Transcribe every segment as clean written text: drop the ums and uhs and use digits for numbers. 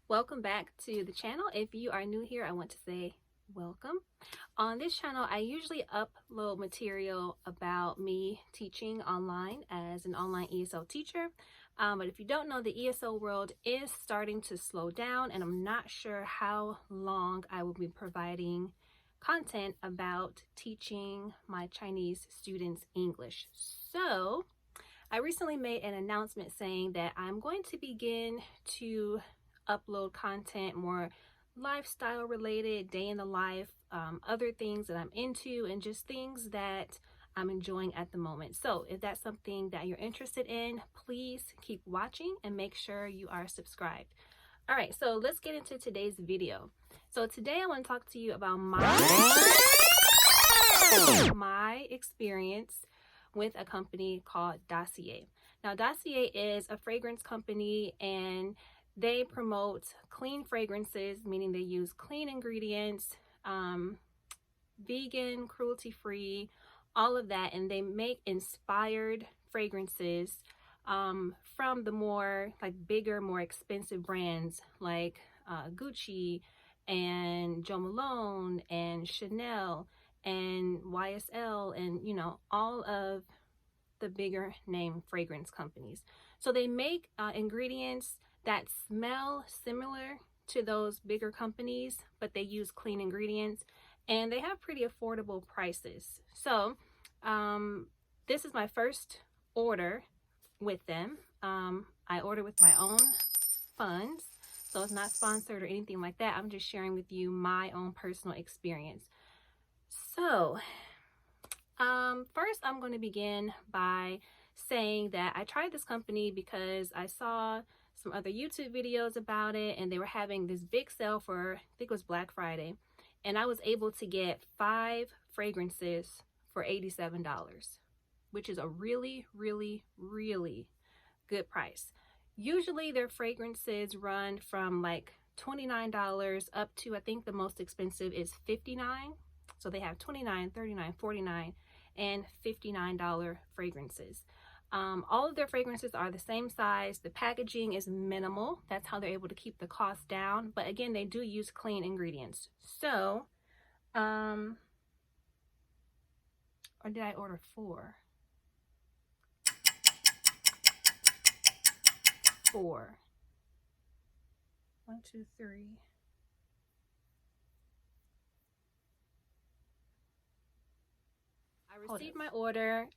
Welcome back to the channel. If you are new here, I want to say welcome. On this channel, I usually upload material about me teaching online as an online ESL teacher. But if you don't know, the ESL world is starting to slow down, and I'm not sure how long I will be providing content about teaching my Chinese students English. So I recently made an announcement saying that I'm going to begin to upload content more lifestyle related, day in the life, other things that I'm into, and just things that I'm enjoying at the moment. So if that's something that you're interested in, please keep watching and make sure you are subscribed. All right, so let's get into today's video. So today I want to talk to you about my experience with a company called Dossier. Now, Dossier is a fragrance company, and they promote clean fragrances, meaning they use clean ingredients, vegan, cruelty-free, all of that, and they make inspired fragrances from the more bigger, more expensive brands like Gucci and Jo Malone and Chanel and YSL and all of the bigger name fragrance companies. So they make ingredients that smell similar to those bigger companies, but they use clean ingredients, and they have pretty affordable prices. So this is my first order with them. I order with my own funds, so it's not sponsored or anything like that. I'm just sharing with you my own personal experience. So first I'm going to begin by saying that I tried this company because I saw some other YouTube videos about it, and they were having this big sale for, I think it was Black Friday, and I was able to get 5 fragrances for $87, which is a really, really, really good price. Usually their fragrances run from like $29 up to, I think the most expensive is $59. So they have $29, $39, $49, and $59 fragrances. All of their fragrances are the same size. The packaging is minimal. That's how they're able to keep the cost down. But again, they do use clean ingredients. So, or did I order 4? 4. 1, 2, 3. I received my order.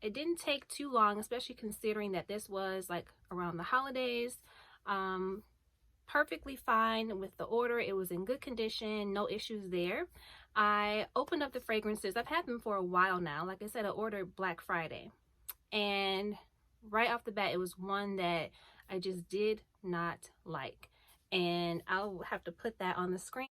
It didn't take too long, especially considering that this was like around the holidays. Perfectly fine with the order. It was in good condition, no issues there. I opened up the fragrances. I've had them for a while now. Like I said, I ordered Black Friday, and right off the bat, it was one that I just did not like, and I'll have to put that on the screen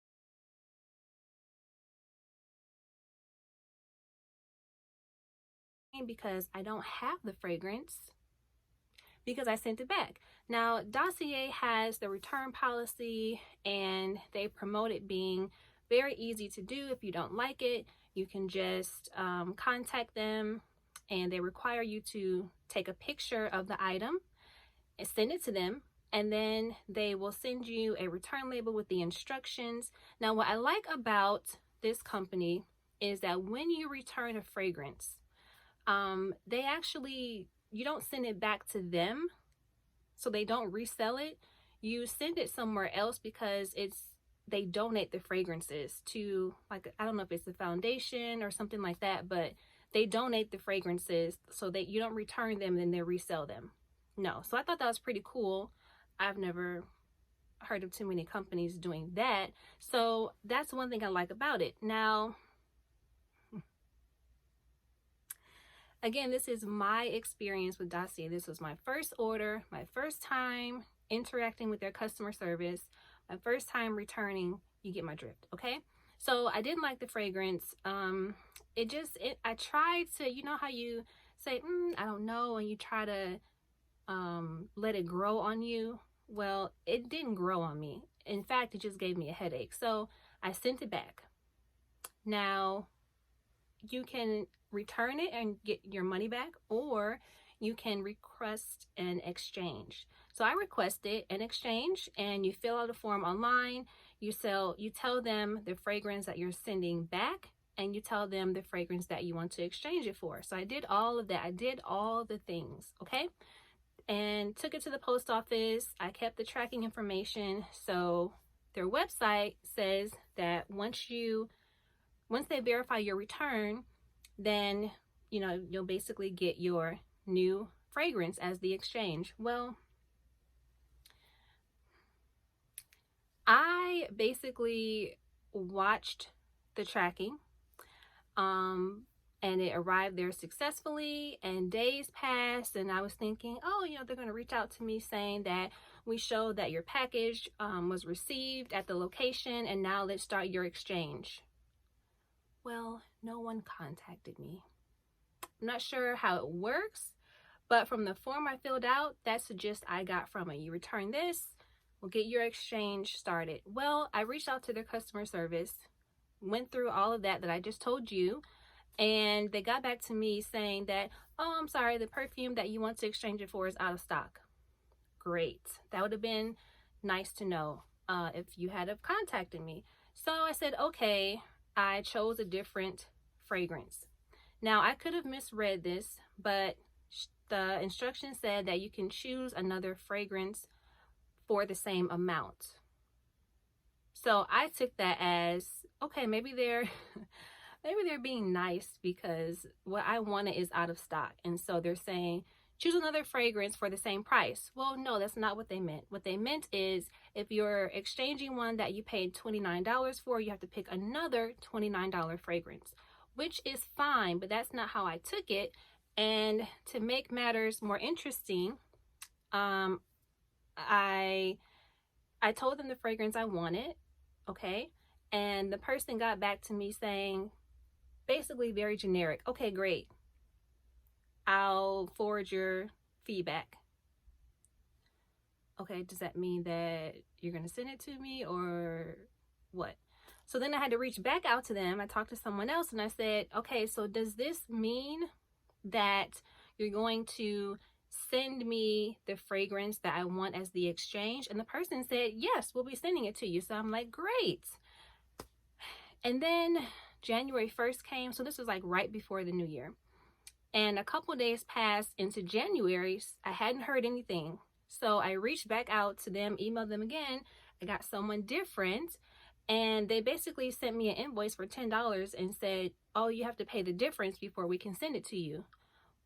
because I don't have the fragrance because I sent it back. Now, Dossier has the return policy, and they promote it being very easy to do. If you don't like it, you can just contact them, and they require you to take a picture of the item and send it to them, and then they will send you a return label with the instructions. Now, what I like about this company is that when you return a fragrance, they actually, you don't send it back to them, so they don't resell it. You send it somewhere else because they donate the fragrances to, like, I don't know if it's a foundation or something like that, but they donate the fragrances so that you don't return them and then they resell them. No. So I thought that was pretty cool. I've never heard of too many companies doing that. So that's one thing I like about it. Now, again, this is my experience with Dossier. This was my first order, my first time interacting with their customer service, my first time returning. You get my drift, okay? So I didn't like the fragrance. I tried to, you know how you say, I don't know, and you try to let it grow on you. Well, it didn't grow on me. In fact, it just gave me a headache. So I sent it back. Now, you can return it and get your money back, or you can request an exchange. So I requested an exchange, and you fill out a form online. You tell them the fragrance that you're sending back, and you tell them the fragrance that you want to exchange it for. So I did all of that. I did all the things, okay? And took it to the post office. I kept the tracking information. So their website says that once they verify your return, then you'll basically get your new fragrance as the exchange. Well, I basically watched the tracking, and it arrived there successfully, and days passed, and I was thinking, oh, they're going to reach out to me saying that we showed that your package was received at the location, and now let's start your exchange. Well, no one contacted me. I'm not sure how it works, but from the form I filled out, that's the gist I got from it. You return this, we'll get your exchange started. Well, I reached out to their customer service, went through all of that I just told you, and they got back to me saying that, oh, I'm sorry, the perfume that you want to exchange it for is out of stock. Great. That would have been nice to know if you had have contacted me. So I said, okay, I chose a different fragrance. Now, I could have misread this, but the instructions said that you can choose another fragrance for the same amount. So I took that as, okay, maybe they're being nice because what I wanted is out of stock. And so they're saying, choose another fragrance for the same price. Well, no, that's not what they meant. What they meant is if you're exchanging one that you paid $29 for, you have to pick another $29 fragrance, which is fine, but that's not how I took it. And to make matters more interesting, I told them the fragrance I wanted, okay? And the person got back to me saying, basically very generic, okay, great, I'll forward your feedback. Okay, does that mean that you're going to send it to me or what? So then I had to reach back out to them. I talked to someone else and I said, okay, so does this mean that you're going to send me the fragrance that I want as the exchange? And the person said, yes, we'll be sending it to you. So I'm like, great. And then January 1st came. So this was like right before the new year. And a couple days passed into January. I hadn't heard anything. So I reached back out to them, emailed them again. I got someone different. And they basically sent me an invoice for $10 and said, oh, you have to pay the difference before we can send it to you.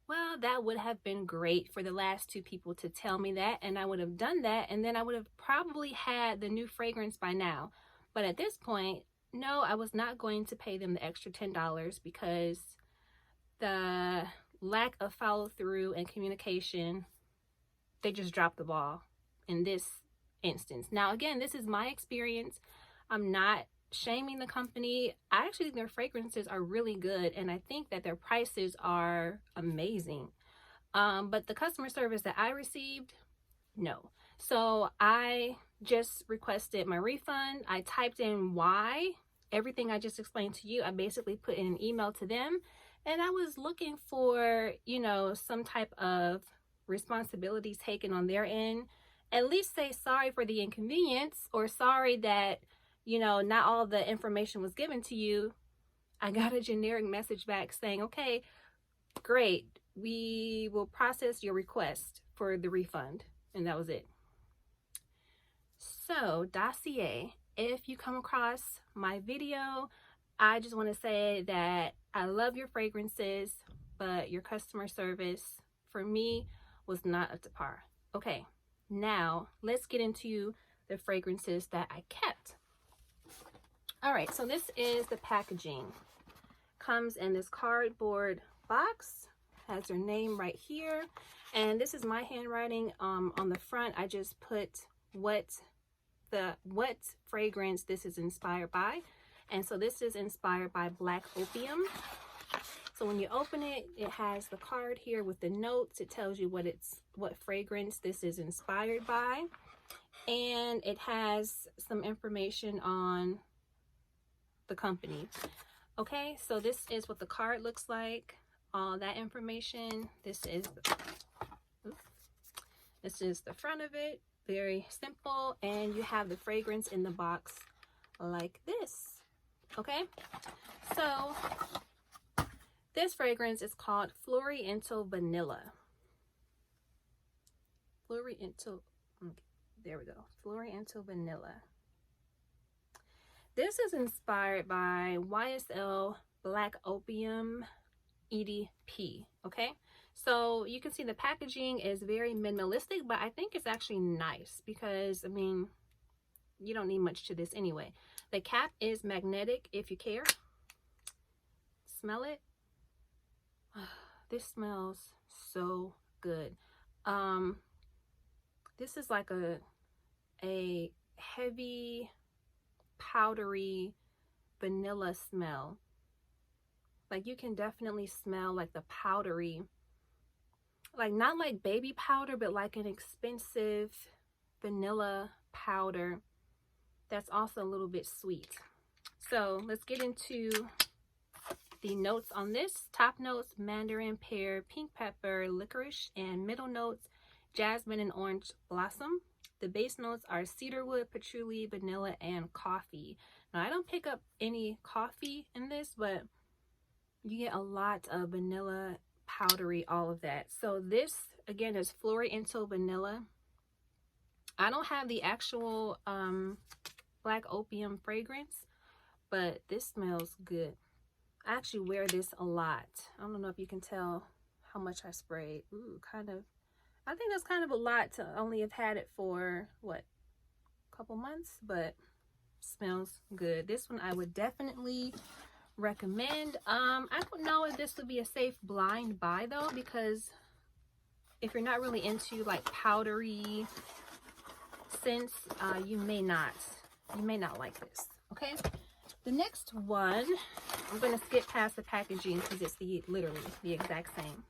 Well, that would have been great for the last two people to tell me that, and I would have done that, and then I would have probably had the new fragrance by now. But at this point, no, I was not going to pay them the extra $10 because the lack of follow through and communication, they just dropped the ball in this instance. Now, again, this is my experience. I'm not shaming the company. I actually think their fragrances are really good, and I think that their prices are amazing. But the customer service that I received, no. So I just requested my refund. I typed in why. Everything I just explained to you, I basically put in an email to them, and I was looking for, some type of responsibility taken on their end. At least say sorry for the inconvenience, or sorry that not all the information was given to you. I got a generic message back saying, okay, great, we will process your request for the refund. And that was it. So, Dossier, if you come across my video, I just want to say that I love your fragrances, but your customer service for me was not up to par. Okay, now let's get into the fragrances that I kept. All right, so this is the packaging. Comes in this cardboard box, has their name right here, and this is my handwriting. On the front, I just put what fragrance this is inspired by, and so this is inspired by Black Opium. So when you open it, it has the card here with the notes. It tells you what fragrance this is inspired by, and it has some information on the company. Okay, so this is what the card looks like, all that information. This is This is the front of it, very simple, and you have the fragrance in the box like this. Okay, so this fragrance is called Floriento Vanilla. There we go, Floriento Vanilla. This is inspired by YSL Black Opium EDP. Okay, so you can see the packaging is very minimalistic, but I think it's actually nice because, I mean, you don't need much to this anyway. The cap is magnetic if you care. Smell it. This smells so good. This is like a heavy, powdery vanilla smell. Like, you can definitely smell like the powdery, like not like baby powder, but like an expensive vanilla powder that's also a little bit sweet. So let's get into the notes on this. Top notes: mandarin, pear, pink pepper, licorice, and middle notes: jasmine and orange blossom. The base notes are cedarwood, patchouli, vanilla, and coffee. Now, I don't pick up any coffee in this, but you get a lot of vanilla, powdery, all of that. So this, again, is Floriento Vanilla. I don't have the actual Black Opium fragrance, but this smells good. I actually wear this a lot. I don't know if you can tell how much I sprayed. Ooh, kind of. I think that's kind of a lot to only have had it for, what, a couple months, but smells good. This one I would definitely recommend. I don't know if this would be a safe blind buy though, because if you're not really into like powdery scents, you may not like this. Okay, the next one, I'm going to skip past the packaging because it's literally the exact same.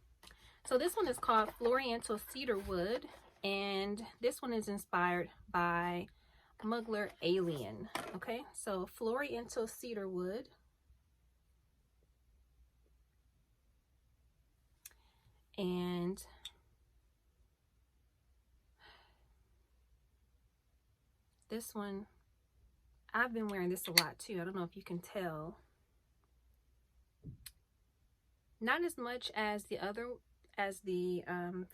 So this one is called Floriento Cedarwood, and this one is inspired by Mugler Alien. Okay, so Floriento Cedarwood. And this one, I've been wearing this a lot too. I don't know if you can tell. Not as much as the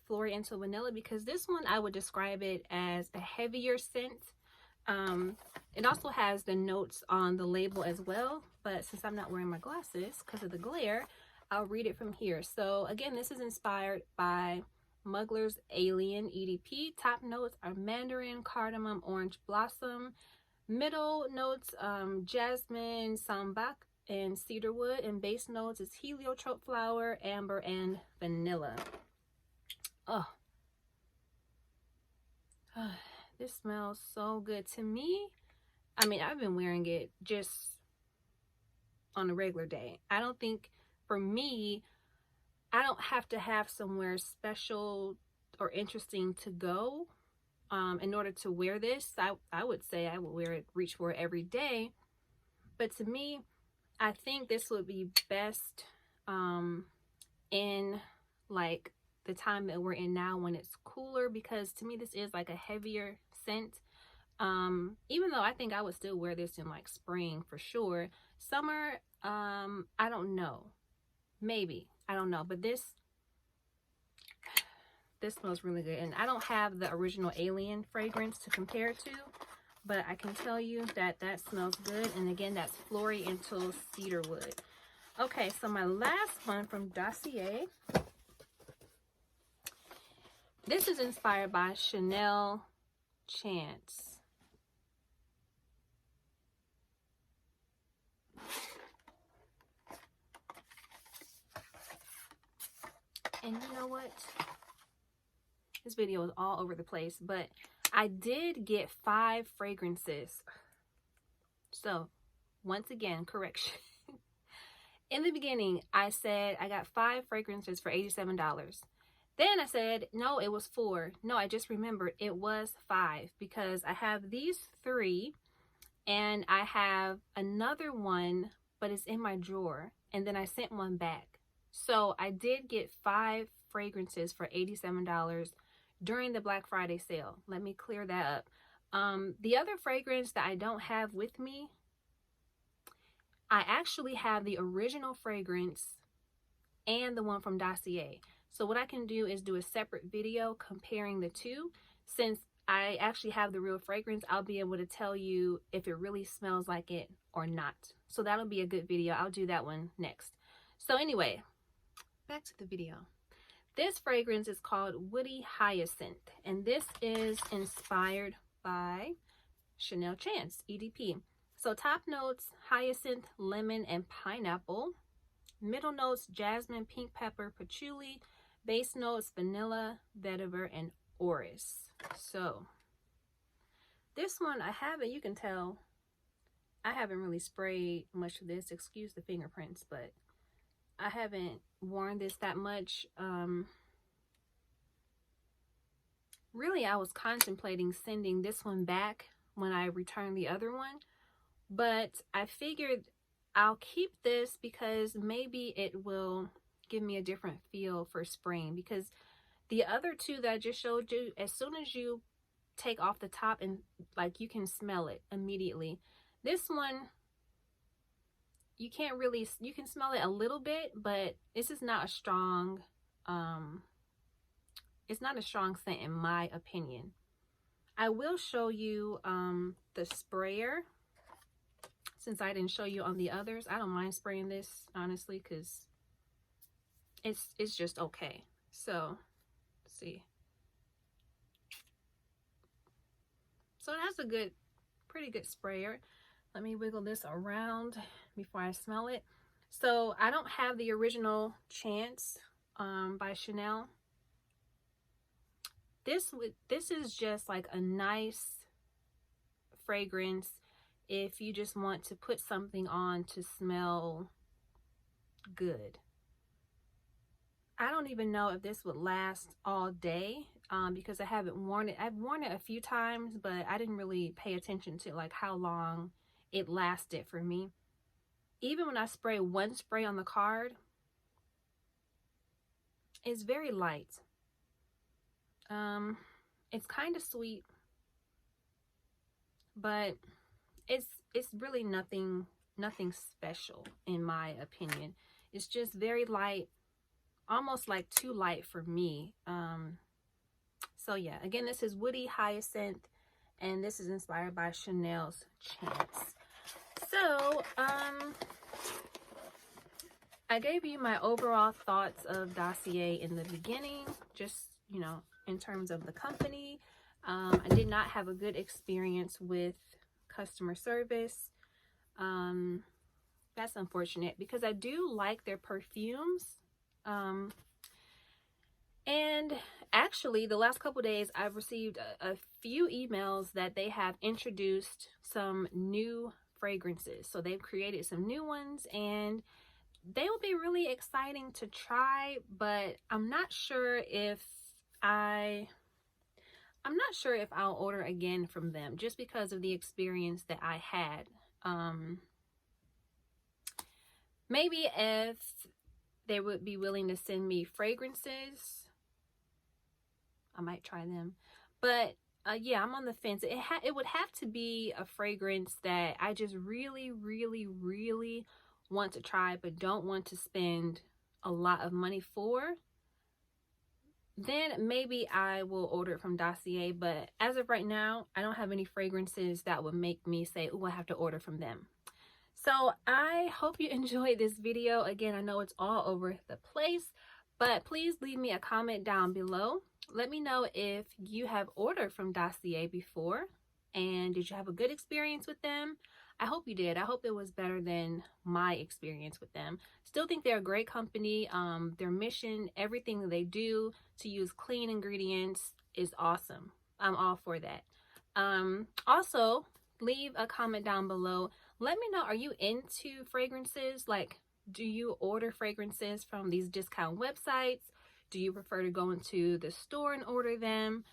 Floriento Vanilla, because this one I would describe it as a heavier scent. It also has the notes on the label as well, but since I'm not wearing my glasses because of the glare, I'll read it from here. So again, this is inspired by Mugler's Alien EDP. Top notes are mandarin, cardamom, orange blossom. Middle notes, jasmine, sambac, and cedarwood. And base notes is heliotrope flower, amber, and vanilla. Oh, this smells so good to me. I mean, I've been wearing it just on a regular day. I don't think, for me, I don't have to have somewhere special or interesting to go in order to wear this. I would say I would wear it, reach for it every day. But to me, I think this would be best in like the time that we're in now when it's cooler, because to me this is like a heavier scent. Even though I think I would still wear this in like spring for sure. Summer, I don't know. Maybe, I don't know, but this smells really good. And I don't have the original Alien fragrance to compare to, but I can tell you that that smells good. And again, that's Floriento Cedarwood. Okay, so my last one from Dossier. This is inspired by Chanel Chance. And you know what? This video is all over the place, but I did get 5 fragrances. So, once again, correction. In the beginning, I said I got 5 fragrances for $87. Then I said, no, it was 4. No, I just remembered it was 5 because I have these 3 and I have another one, but it's in my drawer. And then I sent one back. So I did get 5 fragrances for $87 during the Black Friday sale. Let me clear that up. The other fragrance that I don't have with me, I actually have the original fragrance and the one from Dossier. So what I can do is do a separate video comparing the two. Since I actually have the real fragrance, I'll be able to tell you if it really smells like it or not. So that'll be a good video. I'll do that one next. So anyway, back to the video. This fragrance is called Woody Hyacinth, and this is inspired by Chanel Chance, EDP. So top notes, hyacinth, lemon, and pineapple. Middle notes, jasmine, pink pepper, patchouli. Base notes, vanilla, vetiver, and orris. So this one I haven't, you can tell, I haven't really sprayed much of this. Excuse the fingerprints, but I haven't worn this that much. Really, I was contemplating sending this one back when I returned the other one, but I figured I'll keep this because maybe it will give me a different feel for spraying, because the other two that I just showed you, as soon as you take off the top and like you can smell it immediately. This one, you can't really, you can smell it a little bit, but this is not a strong, it's not a strong scent in my opinion. I will show you the sprayer, since I didn't show you on the others. I don't mind spraying this, honestly, because it's just okay. So, let's see. So that's a good, pretty good sprayer. Let me wiggle this around before I smell it. So I don't have the original Chance by Chanel. This is just like a nice fragrance if you just want to put something on to smell good. I don't even know if this would last all day because I haven't worn it. I've worn it a few times, but I didn't really pay attention to like how long it lasted for me. Even when I spray one spray on the card, it's very light. It's kind of sweet, but it's really nothing special in my opinion. It's just very light, almost like too light for me. So yeah, again, this is Woody Hyacinth, and this is inspired by Chanel's Chance. So I gave you my overall thoughts of Dossier in the beginning, just, you know, in terms of the company. I did not have a good experience with customer service. That's unfortunate because I do like their perfumes. And actually the last couple days I've received a few emails that they have introduced some new fragrances. So they've created some new ones and they will be really exciting to try, but I'm not sure if I'll order again from them just because of the experience that I had. Maybe if they would be willing to send me fragrances, I might try them. But yeah, I'm on the fence. It would have to be a fragrance that I just really, really, really want to try but don't want to spend a lot of money for. Then maybe I will order it from Dossier, but as of right now, I don't have any fragrances that would make me say, oh, I have to order from them. So I hope you enjoyed this video. Again, I know it's all over the place, but please leave me a comment down below. Let me know if you have ordered from Dossier before, and did you have a good experience with them? I hope you did. I hope it was better than my experience with them. Still think they're a great company. Their mission, everything that they do to use clean ingredients is awesome. I'm all for that. Also, leave a comment down below. Let me know, are you into fragrances? Like, do you order fragrances from these discount websites? Do you prefer to go into the store and order them?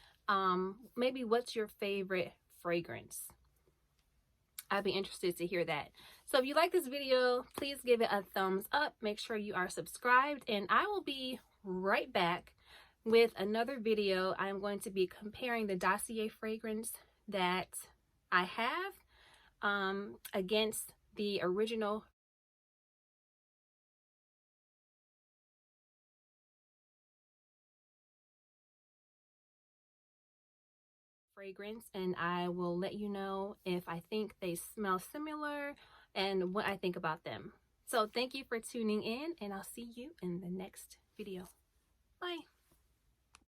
Maybe what's your favorite fragrance? I'd be interested to hear that. So if you like this video, please give it a thumbs up. Make sure you are subscribed, and I will be right back with another video. I'm going to be comparing the Dossier fragrance that I have against the original fragrance, and I will let you know if I think they smell similar and what I think about them. So thank you for tuning in, and I'll see you in the next video. Bye.